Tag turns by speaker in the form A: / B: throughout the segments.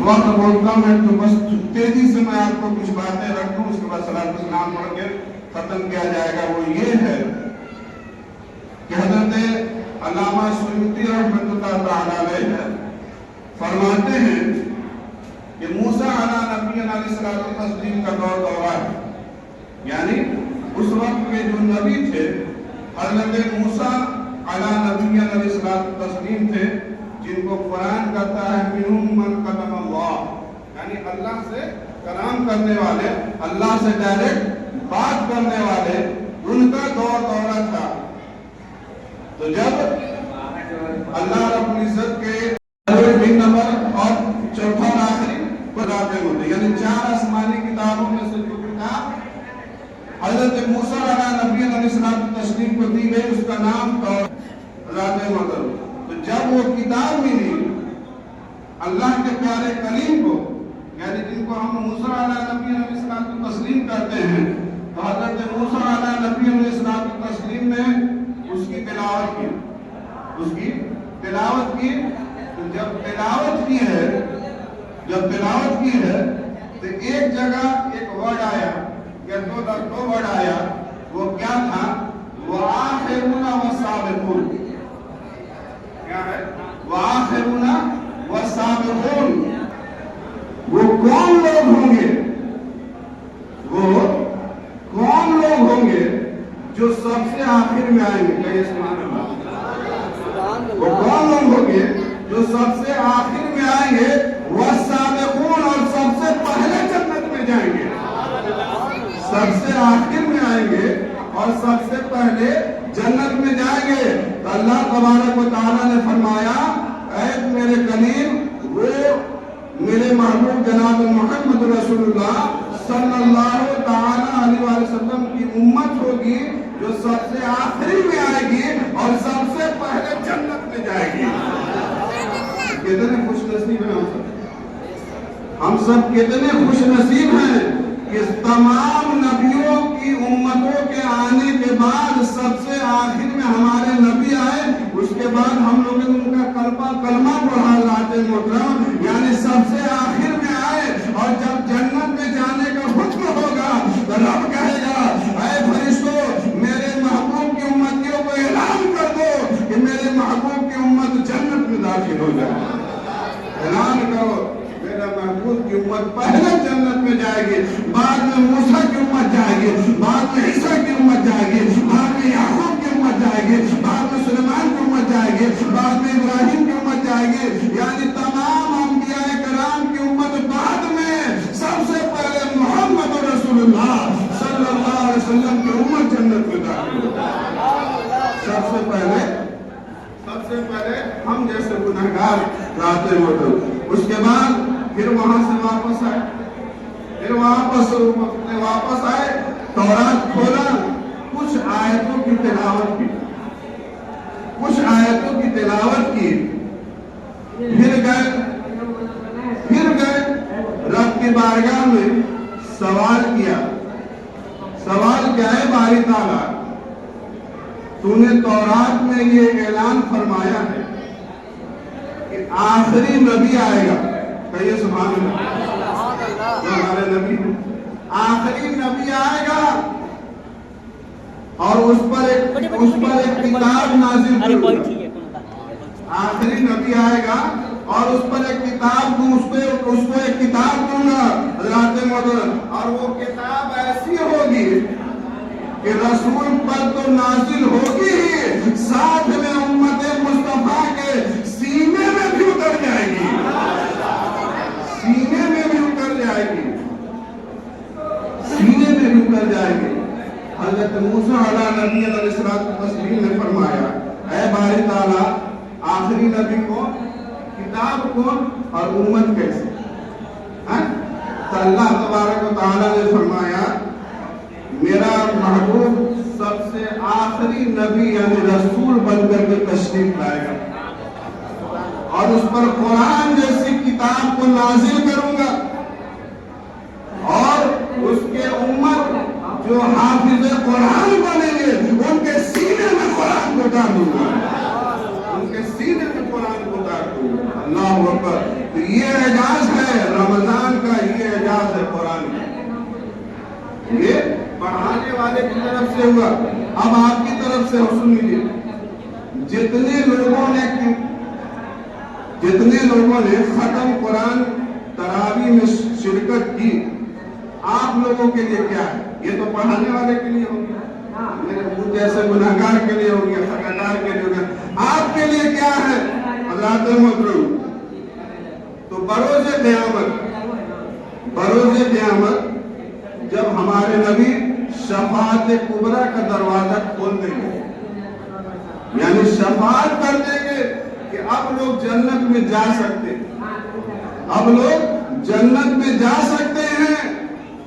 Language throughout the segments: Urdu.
A: وقت بہت کم ہے تو بس تیزی سے میں آپ کو کچھ باتیں رکھ دوں، اس کے بعد صلاۃ السلام پڑھ کے ختم کیا جائے گا۔ وہ یہ ہے کہ حضرت علامہ سیوطی رحمۃ اللہ تعالی علیہ فرماتے ہیں کہ موسیٰ علیہ نبینا علیہ الصلوۃ والتسلیم کا دورہ ہے، یعنی اس وقت کے جو نبی تھے حضرت موسیٰ علیہ نبینا علیہ الصلوۃ والتسلیم تھے، جن کو قرآن کہتا ہے منہم من کلم اللہ، یعنی اللہ سے کلام کرنے والے، اللہ سے ڈائریکٹ بات کرنے والے، ان کا دورہ تھا۔ تو جب اللہ رب العزت کے تین نمبر اور چوتھا اور آخری نازل ہوتے، یعنی 4 آسمانی کتابوں میں سے جو کتاب حضرت موسیٰ علیہ نبی علیہ الصلوۃ والتسلیم کو دی گئی، اس کا نام تورات مطلب۔ تو جب وہ کتاب ملی اللہ کے پیارے کلیم کو، یعنی جن کو ہم موسیٰ علیہ نبی علیہ الصلوۃ والتسلیم کرتے ہیں، تو حضرت موسیٰ علیہ نبی علیہ الصلوۃ والتسلیم نے اس کی تلاوت کی، تو جب تلاوت کی ہے تو ایک جگہ ایک ورڈ آیا یا دو ورڈ آیا، وہ کیا تھا؟ وآخرون والسابقون، کیا ہے؟ وآخرون والسابقون، وہ کون لوگ ہوں گے؟ وہ کون لوگ ہوں گے جو سب سے آخر میں آئیں گے؟ کہیے سبحان اللہ۔ وہ کون لوگ ہوں گے جو سب سے آخر میں آئیں گے؟ والسابقون، اور سب سے پہلے جنت میں جائیں گے۔ سب سے آخر میں آئیں گے اور سب سے پہلے جنت میں جائیں گے۔ تو اللہ تبارک و تعالیٰ نے فرمایا اے میرے کلیم، وہ میرے محبوب جناب محمد رسول اللہ صلی اللہ تعالیٰ علیہ وسلم کی امت ہوگی جو سب سے آخری میں آئے گی اور سب سے پہلے جنت میں جائے گی۔ کتنے خوش نصیب ہیں ہم سب کتنے خوش نصیب ہیں کہ تمام نبیوں کی امتوں کے آنے کے بعد سب سے آخر میں ہمارے نبی آئے، اس کے بعد ہم لوگ نے ان کا کلمہ پڑھا ذات محترم، یعنی سب سے آخر میں آئے، اور جب جنت میں جانے کا حکم ہوگا تو رب کہے گا اے فرشتوں میرے محبوب کی امتیوں کو اعلان کر دو کہ میرے محبوب کی امت جنت میں داخل ہو جائے۔ اعلان کرو میرا محبوب کی امت پہلے جنت میں جائے گی، بعد میں موسیٰ کی امت جائے گی، بعد میں عیسیٰ کی امت جائے گی، بعد میں یعقوب کی امت جائے گی، بعد میں سلیمان کی امت جائے گی، بعد میں ابراہیم کی امت جائے گی، یعنی تمام انبیاء کرام کی امت بعد میں، سب سے پہلے محمد رسول اللہ صلی اللہ علیہ وسلم کی امت جنت میں داخل ہوگی۔ سب سے پہلے ہم جیسے گنہگار راتے ہوتے، اس کے بعد پھر وہاں سے واپس آئے، تورات کھولا، کچھ آیتوں کی تلاوت کی، پھر گئے رب کی بارگاہ میں سوال کیا ہے باری تعالیٰ، تو نے تورات میں یہ اعلان فرمایا ہے کہ آخری نبی آئے گا، کہیے سبحان اللہ، جو ہمارے نبی ہیں، آخری نبی آئے گا اور اس پر ایک کتاب نازل ہوگی۔ آخری نبی آئے گا اور اس پر ایک کتاب دوں، اس کو ایک کتاب دوں گا ذات مدر، اور وہ کتاب ایسی ہوگی کہ رسول پر تو نازل ہوگی ہی، ساتھ میں امت مصطفیٰ کے سینے میں بھی اتر جائے گی، سینے میں بھی اتر جائے گی۔ حضرت موسیٰ علیہ نبی علیہ الصلوۃ والتسلیم نے فرمایا اے باری تعالیٰ، آخری نبی کون، کتاب کون اور امت کیسے؟ تو اللہ تبارک و تعالیٰ نے فرمایا میرا محبوب سب سے آخری نبی یعنی رسول بن کر کے تشریف لائے گا، اور اس پر قرآن جیسی کتاب کو نازل کروں گا، اور اس کے امت جو حافظ قرآن بنیں گے ان کے سینے میں قرآن کو ڈال دوں گا، ان کے سینے میں قرآن کو ڈال دوں گا۔ اللہ اکبر۔ تو یہ اعجاز ہے رمضان کا، یہ اعجاز ہے قرآن کا، یہ پڑھانے والے کی طرف سے ہوا۔ اب آپ کی طرف سے سن لیجیے، جتنے لوگوں نے ختم قرآن تراویح میں شرکت کی، آپ لوگوں کے لیے کیا ہے؟ یہ تو پڑھانے والے کے لیے ہوگی، میرے منہ جیسے گناہگار کے لیے ہوگی، خطاکار کے لیے ہوگی۔ آپ کے لیے کیا ہے حضرات محترم؟ تو بروز قیامت جب ہمارے نبی شفاعت کبریٰ کا دروازہ کھول دیں گے، یعنی شفاعت کر دیں گے کہ اب لوگ جنت میں جا سکتے ہیں،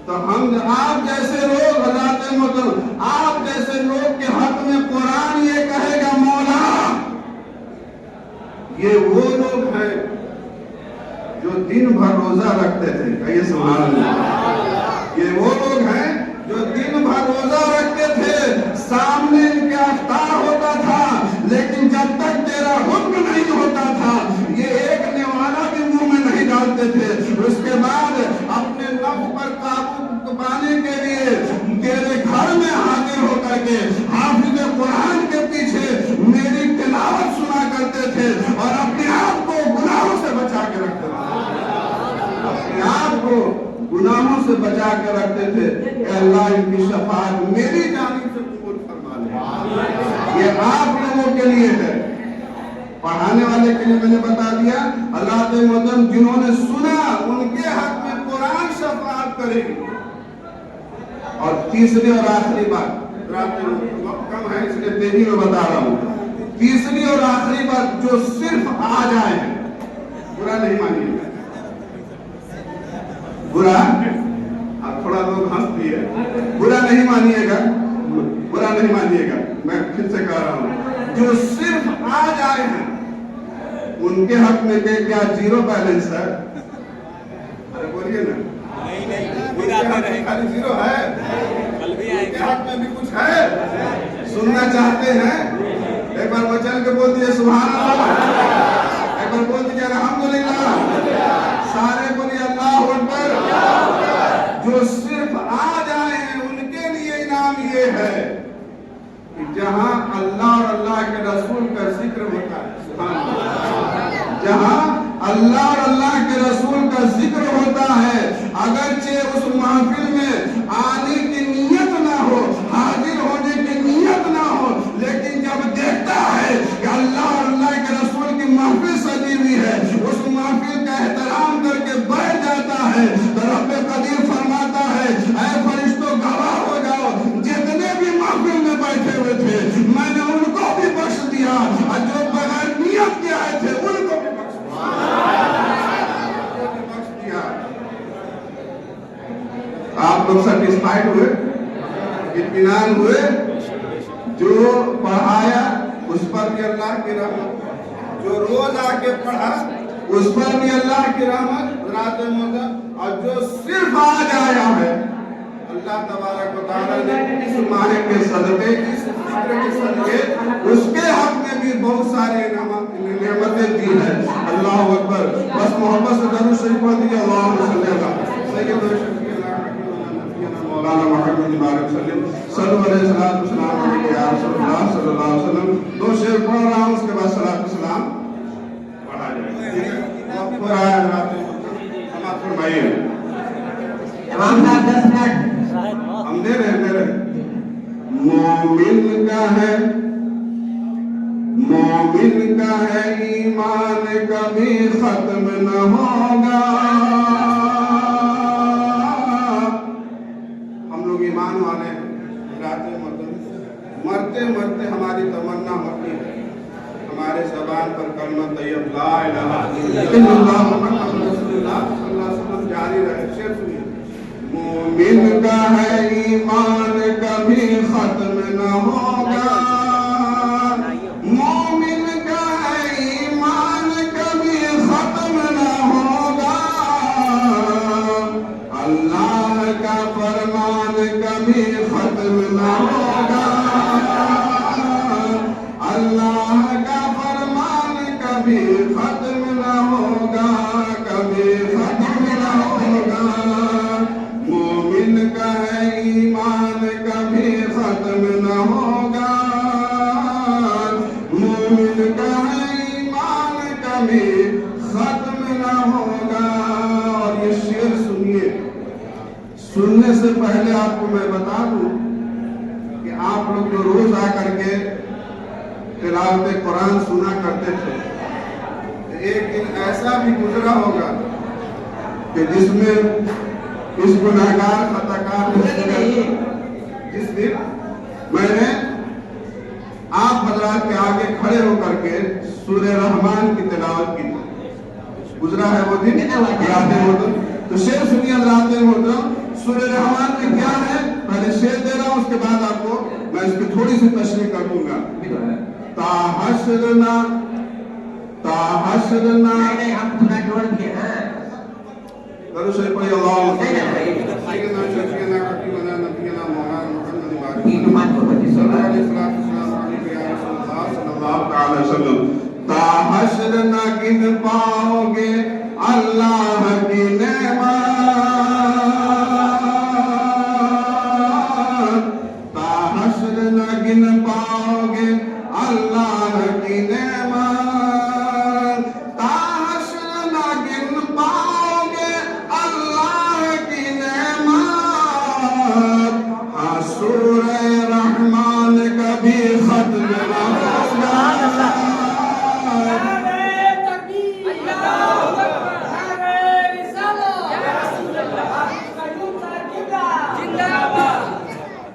A: تو آپ جیسے لوگ حضرات محترم، آپ جیسے لوگ کے حق میں قرآن یہ کہے گا مولا، یہ وہ لوگ ہیں جو دن بھر روزہ رکھتے تھے، کہیے سبحان اللہ۔ یہ وہ لوگ ہیں جو دن بھر روزہ رکھتے تھے، سامنے ان کے افطار ہوتا تھا، لیکن جب تک تیرا حکم نہیں ہوتا تھا یہ ایک نوالا بھی منہ میں نہیں ڈالتے تھے۔ اس کے بعد اپنے نفس پر قابو پانے کے لیے تیرے گھر میں حاضر ہو کر کے حافظ قرآن کے پیچھے میری تلاوت سنا کرتے تھے اور اپنے آپ کو گناہوں سے بچا کے رکھتے تھے، اے اللہ ان کی شفاعت میری جانب سے قبول فرما لے۔ یہ آپ لوگوں کے لیے ہے، پڑھانے والے کے لیے میں نے بتا دیا۔ اللہ کے محترم جنہوں نے سنا ان کے حق میں قرآن شفاعت کرے گی۔ اور تیسری اور آخری بات، وقت کم ہے اس لیے تیزی میں بتا رہا ہوں، تیسری اور آخری بات، جو صرف آ جائے ہیں، برا نہیں مانیے گا، برا اب تھوڑا لوگ ہنس دیے، برا نہیں مانیے گا، میں پھر سے کہہ رہا ہوں، جو صرف آ جائے ہیں ان کے حق میں کہ کیا زیرو بیلنس ہے؟ ارے بولیے نا، خالی زیرو ہے، ان کے حق میں بھی کچھ ہے؟ سننا چاہتے ہیں؟ ایک بار بچن کے بول دیے سبحان اللہ، ایک بار بول دیجیے الحمدللہ، سارے بولیے اللہ اکبر۔ جو صرف آ جائے ہیں ان کے لیے انعام یہ ہے کہ جہاں اللہ اور اللہ کے رسول کا ذکر ہوتا ہے، سبحان اللہ، جہاں اللہ اور اللہ کے رسول کا ذکر ہوتا ہے، اگرچہ اس محفل میں آنے کی نیت نہ ہو، حاضر ہونے کی نیت نہ ہو، لیکن جب دیکھتا ہے کہ اللہ اور اللہ کے رسول کی محفل سجی ہوئی ہے، اس محفل کا احترام کر کے بیٹھ جاتا ہے، تو رب قدیر فرماتا ہے اے فرشتوں گواہ ہو جاؤ، جتنے بھی محفل میں بیٹھے ہوئے تھے میں نے ان کو بھی بخش دیا، اور جو بغیر نیت کے آئے تھے ان کو بھی بخش دیا۔ آپ لوگ سیٹسفائیڈ ہوئے، اطمینان ہوئے؟ جو پڑھایا اس پر بھی اللہ کی رحمت، جو روز آ کے پڑھا اس پر بھی اللہ کی رحمت، رات مدد، اور جو صرف آج آیا ہے اللہ تبارک و تعالیٰ نے اس ماہ کے صدقے، اس ذکر کے صدقے اس کے حق میں بھی بہت سارے نعمتیں دی ہیں۔ اللہ اکبر، بس محبت سے درود شریف پڑھ دیجیے، اللہم صلی اللہ سید و شفیع مولانا محمد بارک وسلم، صلو علیہ الصلوۃ والسلام علیہ یا رسول اللہ صلی اللہ علیہ وسلم۔ دو شعر پڑھ رہا ہوں، اس کے بعد صلاۃ و سلام پڑھا جائے گا۔ وقت پر آیا حضرات سماعت فرمائیے۔ امام صاحب 10 منٹ ہم دے رہے ہیں۔ مومن کا ہے ایمان کبھی ختم نہ ہوگا۔ ہم لوگ ایمان والے ہیں، مرتے مرتے ہماری تمنا ہوتی ہے ہمارے زبان پر کلمہ طیب لا الہ الا اللہ محمد رسول اللہ صلی اللہ علیہ وسلم جاری رہے۔ شعر سنیے۔ مومن کا ہے ایمان کبھی ختم نہ ہوگا، مومن کا ہے ایمان کبھی ختم نہ ہوگا، اللہ کا فرمان کبھی ختم نہ ہوگا، اللہ کا فرمان کبھی ختم نہ ہوگا، مومن کا ایمان کبھی ختم نہ ہوگا. اور یہ شعر سنیے. سننے سے پہلے آپ کو میں بتا دوں کہ آپ لوگ جو روز آ کر کے تلاوت قرآن سنا کرتے تھے، ایک دن ایسا بھی گزرا ہوگا کہ جس میں اس گناہگار خطاکار جس دن میں نے آپ حضرات کے آگے کھڑے ہو کر کے سورہ رحمان کی تلاوت کی تھی. گزرا ہے وہ دن، یاد ہے وہ دن. تو شعر سنیے حضرات محترم. سورہ رحمان میں کیا ہے؟ پہلے شعر دے رہا ہوں، اس کے بعد آپ کو میں اس کی تھوڑی سی تشریح کر دوں گا. تا حشرنا
B: نہیں ہم تھوڑا جوڑ دیا ہاں.
A: کرو شریف پڑھی اللہ تا حشر نہ گن پاؤ گے اللہ کی نعمت. تا حشر نہ گن پاؤ گے اللہ کی نعمت. تا حشر نہ گن پاؤ گے اللہ کی نعمت. ہاں سورہ رحمان کبھی ختم نہ ہوگا.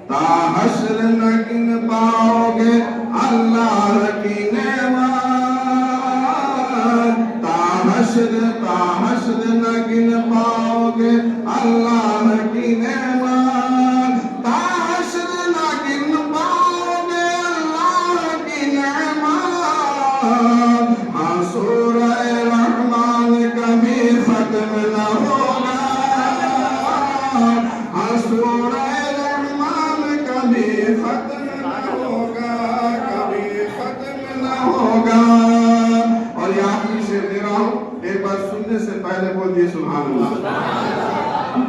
A: تا حشر نہ گن پاؤ گے اللہ کی نعمت. تا حشر نہ گن پاؤ گے اللہ کی نعمت. تا حشر نہ گن پاؤ گے اللہ کی نعمت. ہاں سورہ رحمان کبھی ختم نہ ہوگا. ہاں سورہ کبھی ختم نہ ہوگا، کبھی ختم نہ ہوگا. اور یہ آخری شعر دے رہا ہوں، ایک بار سننے سے پہلے بولیے سبحان اللہ.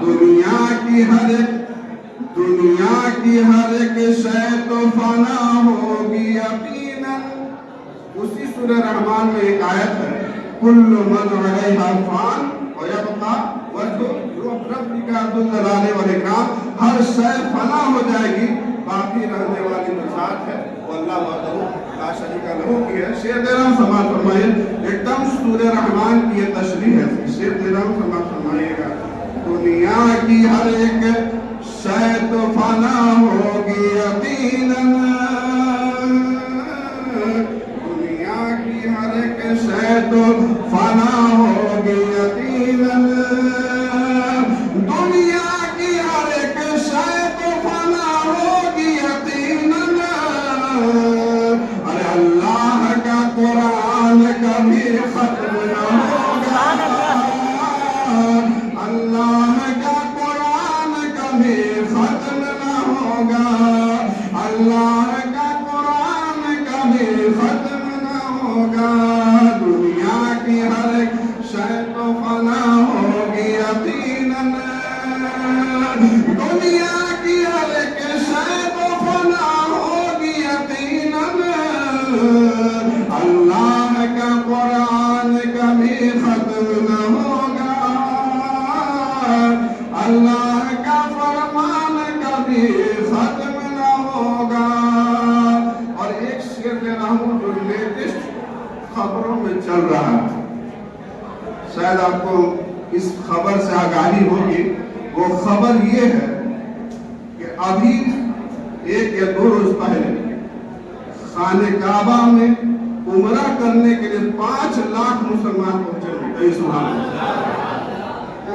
A: دنیا کی ہر ایک شے تو فنا ہوگی یقیناً. اسی سورہ رحمان میں ایک آیت ہے کل من علیہا فان ویبقی وجہ ربک ذو الجلال والاکرام. ہر شے فنا ہو جائے گی، باقی رہنے والی جو ذات ہے وہ اللہ وحدہ لا شریک لہ کی ہے. شعر دے رہا ہوں سماعت فرمائیے. ایک دم سورہ رحمان کی یہ تشریح ہے. شعر دے رہا ہوں سماعت فرمائیے گا. دنیا کی ہر ایک شے تو فنا ہوگی یقیناً. دنیا کی ہر ایک شے تو فنا ہوگی یقیناً. دنیا کی ہر ایک شے تو فنا ہوگی یقیناً. ارے اللہ کا قرآن کبھی ختم نہ ہوگا. اللہ کا قرآن کبھی ختم نہ ہوگا. اللہ کا قرآن کبھی ختم نہ ہوگا. دنیا کی ہر ایک شے تو فنا ہوگی یقیناً. دنیا کی ہر ایک شے تو فنا ہوگی یقیناً. اللہ کا قرآن کبھی ختم نہ ہوگا. اللہ کا فرمان کبھی ختم نہ ہوگا. اور ایک شعر دے رہا ہوں جو لیٹسٹ خبروں میں چل رہا ہے. شاید آپ کو اس خبر سے آگاہی ہوگی. وہ خبر یہ ہے کہ ابھی 1 یا 2 روز پہلے خانہ کعبہ میں عمرہ کرنے کے لیے 5 لاکھ مسلمان پہنچے ہوئے. سبحان اللہ.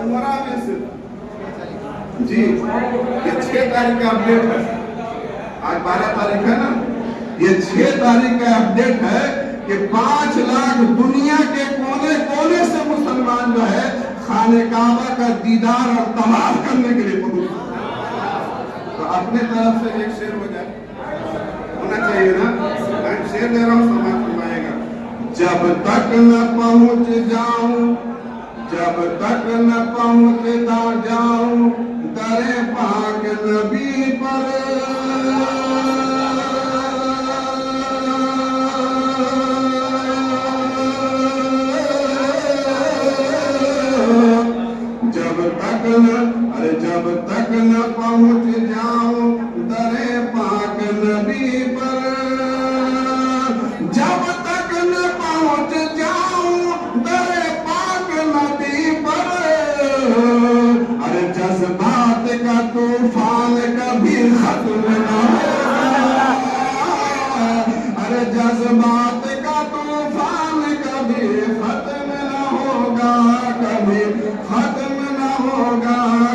A: عمرہ میں سے جی یہ 6 تاریخ کا اپڈیٹ ہے. آج 12 تاریخ ہے نا. یہ 6 تاریخ کا اپڈیٹ ہے کہ 5 لاکھ دنیا کے کونے کونے سے مسلمان جو ہے خانہ کعبہ کا دیدار اور طواف کرنے کے لیے پہنچے. تو اپنے طرف سے ایک شعر ہو جائے ہونا چاہیے نا. میں شعر دے رہا ہوں سماعت فرمائے گا. جب تک نہ پہنچ جاؤں، جب تک نہ پہنچتا جاؤں در پاک نبی پر، وصال کبھی ختم نہ ہوگا، کبھی ختم نہ ہوگا